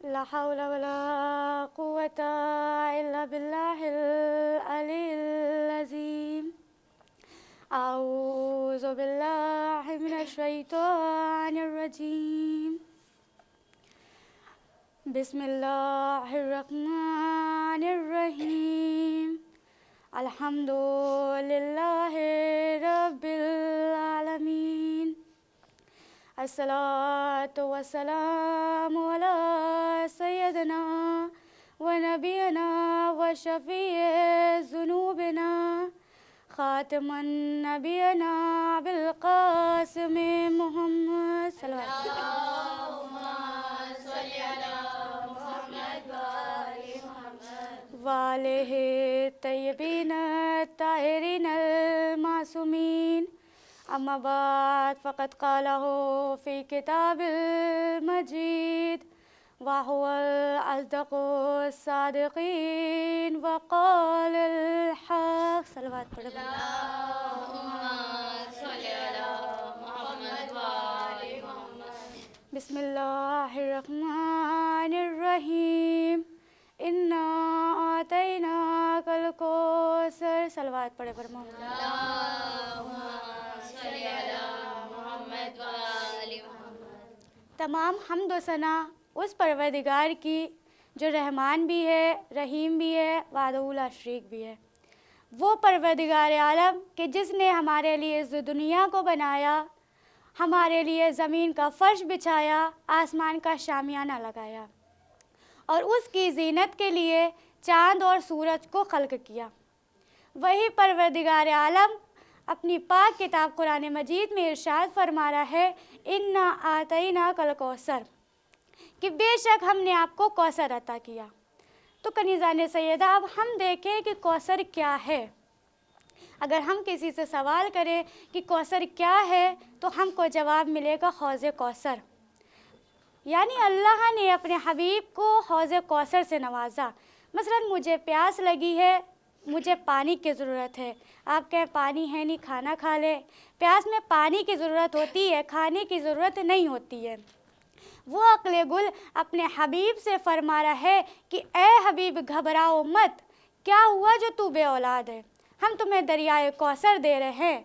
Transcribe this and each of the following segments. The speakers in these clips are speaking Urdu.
لا حول ولا قوة إلا بالله العلي العظيم. أعوذ بالله من الشيطان الرجيم. بسم الله الرحمن الرحيم. الحمد لله رب العالمين. الصلاة والسلام على سيدنا ونبينا وشفيع ذنوبنا خاتم النبينا بالقاسم محمد صلى الله عليه وسلم وآله الطيبين الطاهرين المعصومين. أما بعد فقد قاله في كتاب المجيد وهو الأصدق الصادقين وقال الحق. صلوات پڑھیں. اللهم صل على محمد وآل محمد. بسم الله الرحمن الرحيم. إنا أعطيناك الكوثر. صلوات پڑھیں پر محمد. تمام حمد و ثنا اس پروردگار کی جو رحمان بھی ہے، رحیم بھی ہے، وحدہ لا شریک بھی ہے. وہ پروردگار عالم کہ جس نے ہمارے لیے اس دنیا کو بنایا، ہمارے لیے زمین کا فرش بچھایا، آسمان کا شامیانہ لگایا اور اس کی زینت کے لیے چاند اور سورج کو خلق کیا. وہی پروردگار عالم اپنی پاک کتاب قرآن مجید میں ارشاد فرما رہا ہے انا آتیناک الکوثر، کہ بے شک ہم نے آپ کو کوثر عطا کیا. تو کنیزان سیدہ اب ہم دیکھیں کہ کوثر کیا ہے. اگر ہم کسی سے سوال کریں کہ کوثر کیا ہے تو ہم کو جواب ملے گا حوض کوثر. یعنی اللہ نے اپنے حبیب کو حوض کوثر سے نوازا. مثلا مجھے پیاس لگی ہے، مجھے پانی کی ضرورت ہے. آپ کہیں پانی ہے نہیں، کھانا کھا لے. پیاس میں پانی کی ضرورت ہوتی ہے، کھانے کی ضرورت نہیں ہوتی ہے. وہ عقل گل اپنے حبیب سے فرما رہا ہے کہ اے حبیب گھبراؤ مت، کیا ہوا جو تو بے اولاد ہے؟ ہم تمہیں دریائے کوثر دے رہے ہیں.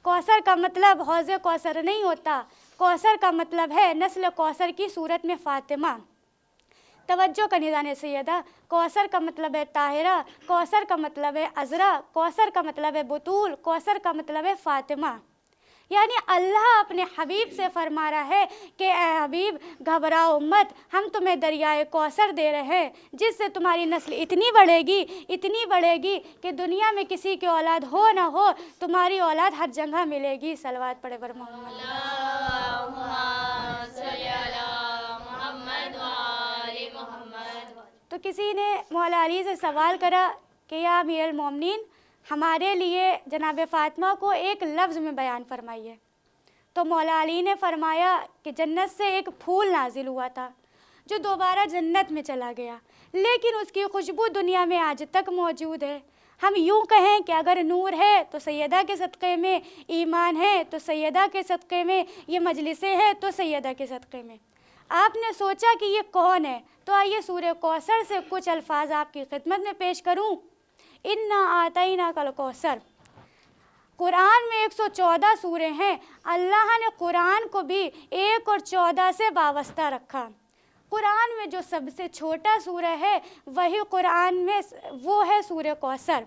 کوثر کا مطلب حوض کوثر نہیں ہوتا، کوثر کا مطلب ہے نسل کوثر کی صورت میں فاطمہ. توجہ کنیزان سیدہ، کوثر کا مطلب ہے طاہرہ، کوثر کا مطلب ہے عذرا، کوثر کا مطلب ہے بطول، کوثر کا مطلب ہے فاطمہ. یعنی اللہ اپنے حبیب سے فرما رہا ہے کہ اے حبیب گھبراؤ مت، ہم تمہیں دریائے کوثر دے رہے ہیں جس سے تمہاری نسل اتنی بڑھے گی کہ دنیا میں کسی کی اولاد ہو نہ ہو، تمہاری اولاد ہر جگہ ملے گی. صلوات پڑھے پر محمد. تو کسی نے مولا علی سے سوال کرا کہ یا امیر المومنین، ہمارے لیے جناب فاطمہ کو ایک لفظ میں بیان فرمائیے. تو مولا علی نے فرمایا کہ جنت سے ایک پھول نازل ہوا تھا جو دوبارہ جنت میں چلا گیا، لیکن اس کی خوشبو دنیا میں آج تک موجود ہے. ہم یوں کہیں کہ اگر نور ہے تو سیدہ کے صدقے میں، ایمان ہے تو سیدہ کے صدقے میں، یہ مجلسیں ہیں تو سیدہ کے صدقے میں. آپ نے سوچا کہ یہ کون ہے، تو آئیے سورہ کوثر سے کچھ الفاظ آپ کی خدمت میں پیش کروں. انا آتیناک الکوثر. قرآن میں 114 سورے ہیں. اللہ نے قرآن کو بھی 1 اور 14 سے وابستہ رکھا. قرآن میں جو سب سے چھوٹا سورہ ہے وہی قرآن میں وہ ہے سورہ کوثر.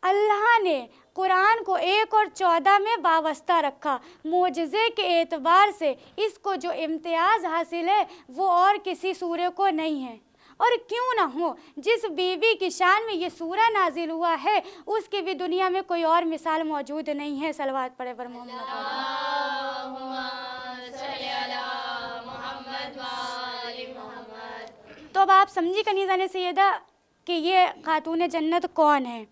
اللہ نے قرآن کو 1 اور 14 میں وابستہ رکھا. معجزے کے اعتبار سے اس کو جو امتیاز حاصل ہے وہ اور کسی سورے کو نہیں ہے. اور کیوں نہ ہو، جس بیوی کی شان میں یہ سورہ نازل ہوا ہے اس کی بھی دنیا میں کوئی اور مثال موجود نہیں ہے. صلوات پڑھے پر محمد. تو اب آپ سمجھی کنیزان سیدہ کہ یہ خاتون جنت کون ہے.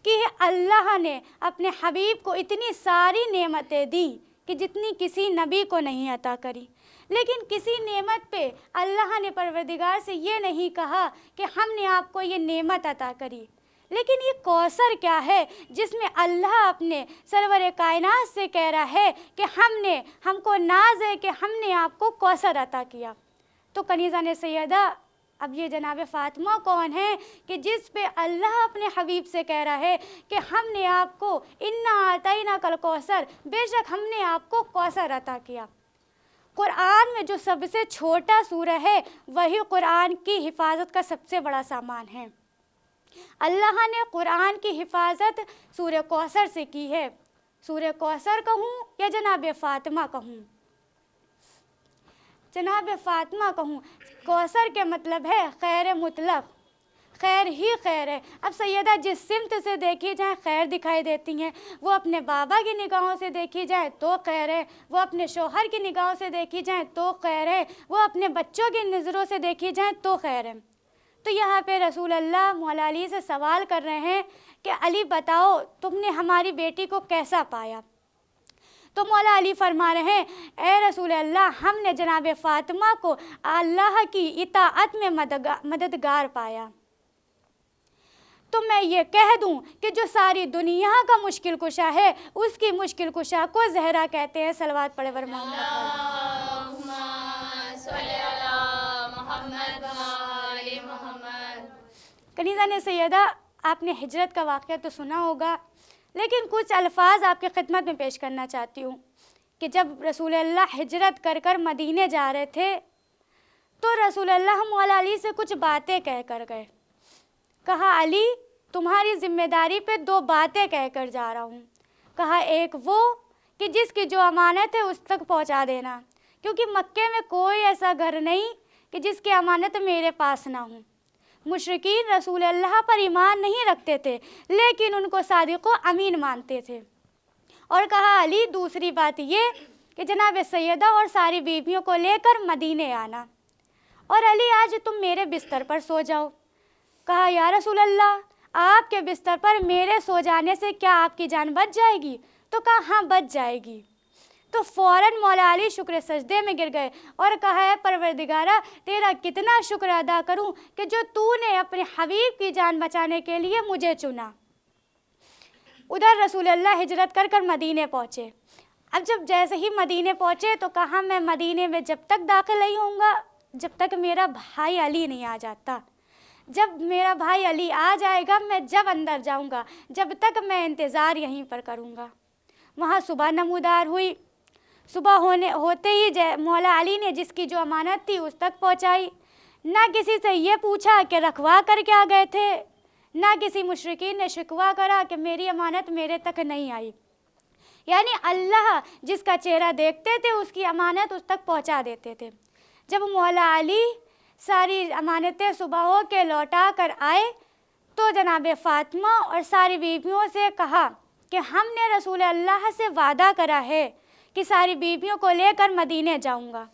کہ اللہ نے اپنے حبیب کو اتنی ساری نعمتیں دیں کہ جتنی کسی نبی کو نہیں عطا کری. لیکن کسی نعمت پہ اللہ نے پروردگار سے یہ نہیں کہا کہ ہم نے آپ کو یہ نعمت عطا کری. لیکن یہ کوثر کیا ہے جس میں اللہ اپنے سرور کائنات سے کہہ رہا ہے کہ ہم کو ناز ہے کہ ہم نے آپ کو کوثر عطا کیا. تو کنیزہ نے سیدہ اب یہ جناب فاطمہ کون ہے کہ جس پہ اللہ اپنے حبیب سے کہہ رہا ہے کہ ہم نے آپ کو انا آتینا کل کوثر، بے شک ہم نے آپ کو کوثر عطا کیا۔ قرآن میں جو سب سے چھوٹا سورہ ہے وہی قرآن کی حفاظت کا سب سے بڑا سامان ہے۔ اللہ نے قرآن کی حفاظت سورہ کوثر سے کی ہے۔ سورہ کوثر کہوں یا جناب فاطمہ کہوں؟ جناب فاطمہ کہوں۔ کوثر کے مطلب ہے خیر مطلق، خیر ہی خیر ہے۔ اب سیدہ جس سمت سے دیکھی جائیں خیر دکھائی دیتی ہیں، وہ اپنے بابا کی نگاہوں سے دیکھی جائے تو خیر ہے، وہ اپنے شوہر کی نگاہوں سے دیکھی جائیں تو خیر ہے، وہ اپنے بچوں کی نظروں سے دیکھی جائیں تو خیر ہے۔ تو یہاں پہ رسول اللہ مولا علی سے سوال کر رہے ہیں کہ علی بتاؤ تم نے ہماری بیٹی کو کیسا پایا؟ تو مولا علی فرما رہے ہیں اے رسول اللہ، ہم نے جناب فاطمہ کو اللہ کی اطاعت میں مددگار پایا۔ تو میں یہ کہہ دوں کہ جو ساری دنیا کا مشکل کشا ہے اس کی مشکل کشا کو زہرا کہتے ہیں۔ صلوات پڑھے ور محمد اللہم صلی علی محمد و آل محمد۔ کنیزہ نے سیدہ آپ نے ہجرت کا واقعہ تو سنا ہوگا، لیکن کچھ الفاظ آپ کی خدمت میں پیش کرنا چاہتی ہوں کہ جب رسول اللہ ہجرت کر کر مدینے جا رہے تھے تو رسول اللہ مولا علی سے کچھ باتیں کہہ کر گئے۔ کہا علی تمہاری ذمہ داری پہ 2 باتیں کہہ کر جا رہا ہوں۔ کہا ایک وہ کہ جس کی جو امانت ہے اس تک پہنچا دینا، کیونکہ مکے میں کوئی ایسا گھر نہیں کہ جس کی امانت میرے پاس نہ ہو۔ مشرکین رسول اللہ پر ایمان نہیں رکھتے تھے لیکن ان کو صادق و امین مانتے تھے۔ اور کہا علی دوسری بات یہ کہ جناب سیدہ اور ساری بیویوں کو لے کر مدینے آنا، اور علی آج تم میرے بستر پر سو جاؤ۔ کہا یا رسول اللہ آپ کے بستر پر میرے سو جانے سے کیا آپ کی جان بچ جائے گی؟ تو کہا ہاں بچ جائے گی۔ تو فوراً مولا علی شکر سجدے میں گر گئے اور کہا ہے پروردگارہ تیرا کتنا شکر ادا کروں کہ جو تو نے اپنے حبیب کی جان بچانے کے لیے مجھے چنا۔ ادھر رسول اللہ ہجرت کر کر مدینے پہنچے۔ اب جیسے ہی مدینے پہنچے تو کہا میں مدینے میں جب تک داخل نہیں ہوں گا جب تک میرا بھائی علی نہیں آ جاتا۔ جب میرا بھائی علی آ جائے گا میں جب اندر جاؤں گا، جب تک میں انتظار یہیں پر کروں گا۔ وہاں صبح نمودار ہوئی۔ صبح ہوتے ہی مولا علی نے جس کی جو امانت تھی اس تک پہنچائی۔ نہ کسی سے یہ پوچھا کہ رکھوا کر کیا گئے تھے، نہ کسی مشرکین نے شکوہ کرا کہ میری امانت میرے تک نہیں آئی۔ یعنی اللہ جس کا چہرہ دیکھتے تھے اس کی امانت اس تک پہنچا دیتے تھے۔ جب مولا علی ساری امانتیں صبح ہو کے لوٹا کر آئے تو جناب فاطمہ اور ساری بیویوں سے کہا کہ ہم نے رسول اللہ سے وعدہ کرا ہے کہ ساری بیویوں کو لے کر مدینے جاؤں گا،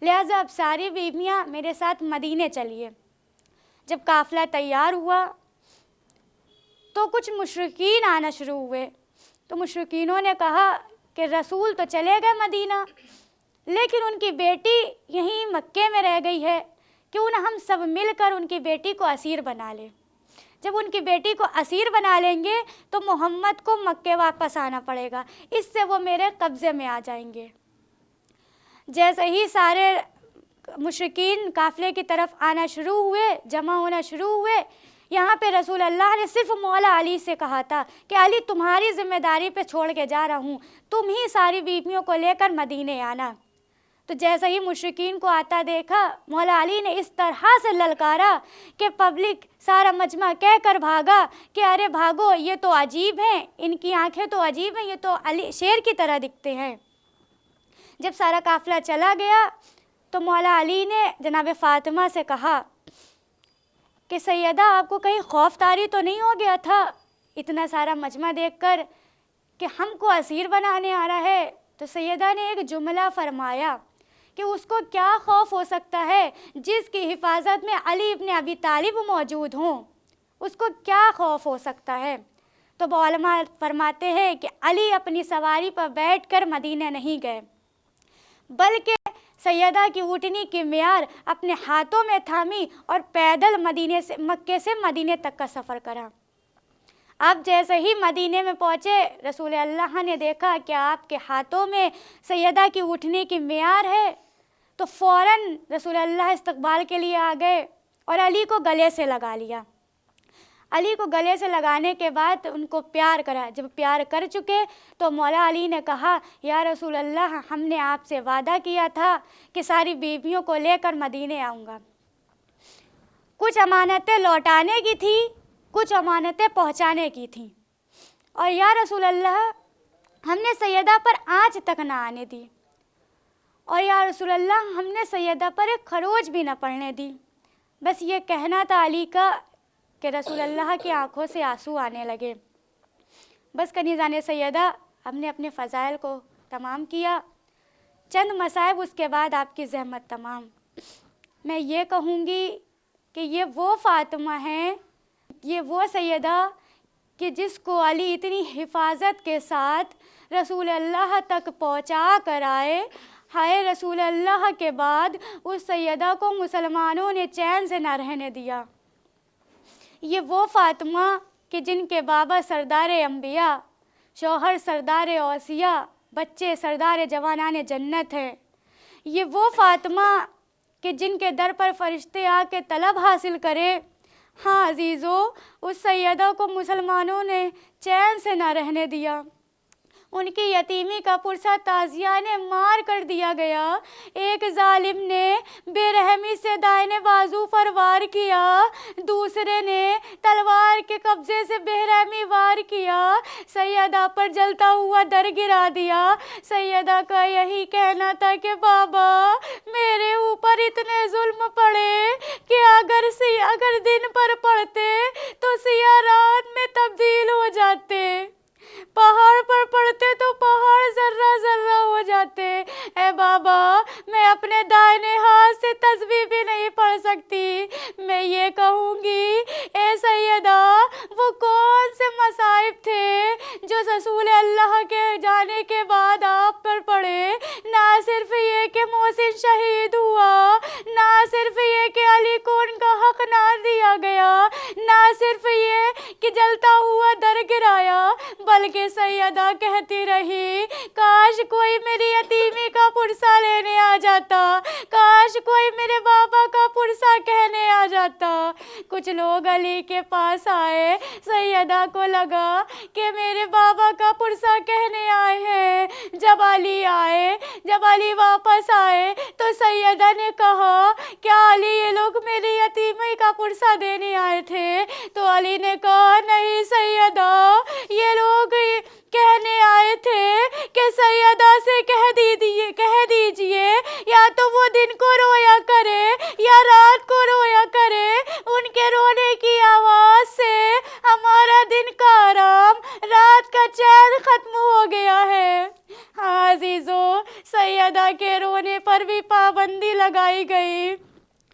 لہٰذا اب ساری بیویاں میرے ساتھ مدینے چلیے۔ جب قافلہ تیار ہوا تو کچھ مشرکین آنا شروع ہوئے، تو مشرکینوں نے کہا کہ رسول تو چلے گئے مدینہ لیکن ان کی بیٹی یہیں مکے میں رہ گئی ہے، کیوں نہ ہم سب مل کر ان کی بیٹی کو اسیر بنا لیں۔ جب ان کی بیٹی کو اسیر بنا لیں گے تو محمد کو مکے واپس آنا پڑے گا، اس سے وہ میرے قبضے میں آ جائیں گے۔ جیسے ہی سارے مشرکین قافلے کی طرف آنا شروع ہوئے، جمع ہونا شروع ہوئے، یہاں پہ رسول اللہ نے صرف مولا علی سے کہا تھا کہ علی تمہاری ذمہ داری پہ چھوڑ کے جا رہا ہوں، تم ہی ساری بیویوں کو لے کر مدینے آنا۔ تو جیسے ہی مشرکین کو آتا دیکھا مولا علی نے اس طرح سے للکارا کہ پبلک سارا مجمع کہہ کر بھاگا کہ ارے بھاگو، یہ تو عجیب ہیں، ان کی آنکھیں تو عجیب ہیں، یہ تو علی شیر کی طرح دکھتے ہیں۔ جب سارا قافلہ چلا گیا تو مولا علی نے جناب فاطمہ سے کہا کہ سیدہ آپ کو کہیں خوف طاری تو نہیں ہو گیا تھا اتنا سارا مجمع دیکھ کر کہ ہم کو اسیر بنانے آ رہا ہے؟ تو سیدہ نے ایک جملہ فرمایا کہ اس کو کیا خوف ہو سکتا ہے جس کی حفاظت میں علی ابن ابی طالب موجود ہوں، اس کو کیا خوف ہو سکتا ہے؟ تو علماء فرماتے ہیں کہ علی اپنی سواری پر بیٹھ کر مدینہ نہیں گئے بلکہ سیدہ کی اونٹنی کی معیار اپنے ہاتھوں میں تھامی اور پیدل مکے سے مدینے تک کا سفر کرا۔ اب جیسے ہی مدینے میں پہنچے رسول اللہ نے دیکھا کہ آپ کے ہاتھوں میں سیدہ کی اونٹنی کی معیار ہے، تو فوراً رسول اللہ استقبال کے لیے آ گئے اور علی کو گلے سے لگا لیا. علی کو گلے سے لگانے کے بعد ان کو پیار کرا. جب پیار کر چکے تو مولا علی نے کہا یا رسول اللہ ہم نے آپ سے وعدہ کیا تھا کہ ساری بیویوں کو لے کر مدینے آؤں گا. کچھ امانتیں لوٹانے کی تھی, کچھ امانتیں پہنچانے کی تھیں, اور یا رسول اللہ ہم نے سیدہ پر آنچ تک نہ آنے دی, اور یا رسول اللہ ہم نے سیدہ پر ایک خروج بھی نہ پڑنے دی. بس یہ کہنا تھا علی کا کہ رسول اللہ کی آنکھوں سے آنسو آنے لگے. بس کنیزان سیدہ ہم نے اپنے فضائل کو تمام کیا. چند مصائب اس کے بعد آپ کی زحمت تمام. میں یہ کہوں گی کہ یہ وہ فاطمہ ہیں, یہ وہ سیدہ کہ جس کو علی اتنی حفاظت کے ساتھ رسول اللہ تک پہنچا کر آئے. ہائے رسول اللہ کے بعد اس سیدہ کو مسلمانوں نے چین سے نہ رہنے دیا. یہ وہ فاطمہ کہ جن کے بابا سردار انبیاء, شوہر سردار اوصیاء, بچے سردار جوانان جنت ہیں. یہ وہ فاطمہ کہ جن کے در پر فرشتے آ کے طلب حاصل کرے. ہاں عزیزو, اس سیدہ کو مسلمانوں نے چین سے نہ رہنے دیا. ان کی یتیمی کا پرسہ تازیہ نے مار کر دیا گیا. ایک ظالم نے بے رحمی سے دائیں بازو پر وار کیا, دوسرے نے تلوار کے قبضے سے بے رحمی وار کیا, سیدہ پر جلتا ہوا در گرا دیا. سیدہ کا یہی کہنا تھا کہ بابا میرے اوپر اتنے ظلم پڑے کہ اگر دن پر پڑتے تو سیاہ رات میں تبدیل ہو جاتے, پہاڑ پر پڑتے تو پہاڑ ذرہ ذرہ ہو جاتے. اے بابا میں اپنے دائیں ہاتھ سے تسبیح بھی نہیں پڑھ سکتی. میں یہ کہوں گی اے سیدہ وہ کون سے مصائب تھے جو رسول اللہ کے جانے کے بعد آپ پر پڑے. نہ صرف یہ کہ محسن شہید ہوا, نہ صرف یہ کہ علی کو ان کا حق نہ دیا گیا, نہ صرف یہ کہ جلتا ہوا در گرایا, بلکہ سیدہ کہتی رہی کاش کوئی میری یتیمی کا پرسہ لینے آ جاتا, کاش کوئی میرے بابا کا پرسہ کہنے آ جاتا. کچھ لوگ علی کے پاس آئے, سیدہ کو لگا کہ میرے بابا کا پرسہ کہنے آئے ہیں. جب علی واپس آئے تو سیدہ نے کہا کیا علی یہ لوگ میری یتیمی کا پرسہ دینے آئے تھے؟ تو علی نے کہا نہیں سیدہ, یہ لوگ کہنے آئے تھے کہ سیدہ سے کہہ دیجئے یا تو وہ دن کو رویا کرے یا رات کو رویا کرے. ان کے رونے کی آواز سے ہمارا دن کا آرام, رات کا چین ختم ہو گیا ہے. ہاں عزیزو, سیدہ کے رونے پر بھی پابندی لگائی گئی.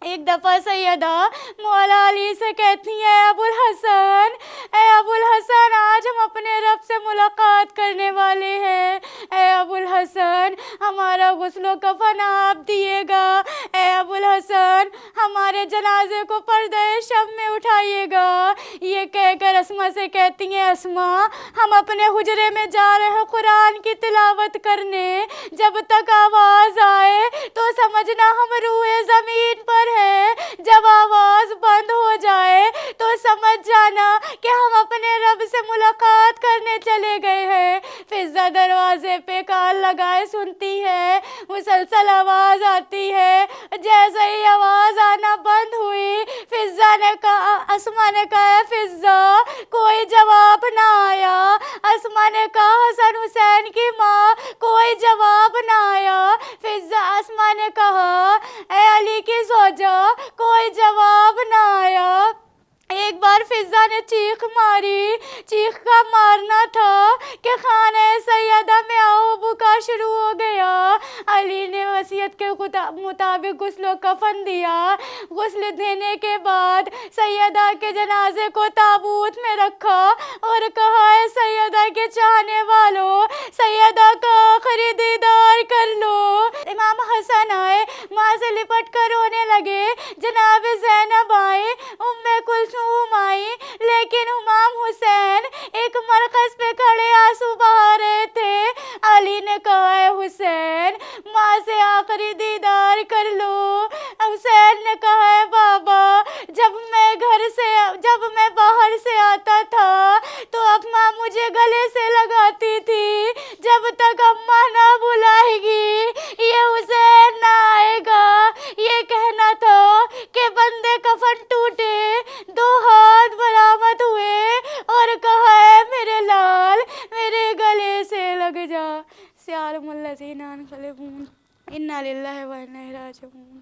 ایک دفعہ سیدہ مولا علی سے کہتی ہیں اے ابو الحسن آج ہم اپنے رب سے ملاقات کرنے والے ہیں. اے ابو الحسن ہمارا غسل و کفن آپ دیے گا. اے ابو الحسن ہمارے جنازے کو پردہ شب میں اٹھائیے گا. یہ کہہ کر اسما سے کہتی ہیں اسما ہم اپنے حجرے میں جا رہے ہیں قرآن کی تلاوت کرنے, جب تک آواز آئے تو سمجھنا ہم روئے زمین پر ہے, جب آواز بند ہو جائے تو سمجھ جانا کہ ہم اپنے رب سے ملاقات کرنے چلے گئے ہیں. فضہ دروازے پہ کان لگائے سنتی ہے, مسلسل آواز آتی ہے. جیسے ہی آواز آنا بند ہوئی اسما نے کہا فضہ کوئی جواب نہ آیا. اسما نے کہا حسن حسین کی ماں کوئی جواب نہ آیا. اسما نے کہا اے علی کی زوجہ کوئی جواب نہ آیا. ایک بار فضہ نے چیخ ماری, چیخ کا مارنا تھا کہ خانہ سیدہ میں آہو بکا شروع ہو گیا. علی نے وصیت کے مطابق غسل و کفن دیا. غسل دینے کے بعد سیدہ کے جنازے کو تابوت میں رکھا اور کہا اے سیدہ کے چاہنے والوں, سیدہ کا آخری دیدار کر لو. امام حسن آئے, ماں سے لپٹ کر رونے لگے. جناب زینب آئے, کلثوم آئی, لیکن امام حسین ایک مرکز پہ کھڑے آنسو بہا رہے تھے. علی نے کہا اے حسین ماں سے آخری دیدار کر حسین نے کہا ہے بابا جب میں باہر سے آتا تھا تو اماں مجھے گلے سے لگاتی تھی، جب تک اماں نہ بلائے گی یہ حسین نہ آئے گا۔ یہ کہنا تھا کہ بندے کفن ٹوٹے، 2 ہاتھ برآمد ہوئے اور کہا ہے میرے لال میرے گلے سے لگ جا۔ سیالم الذین انقلبوا انا للہ و انا الیہ راجعون۔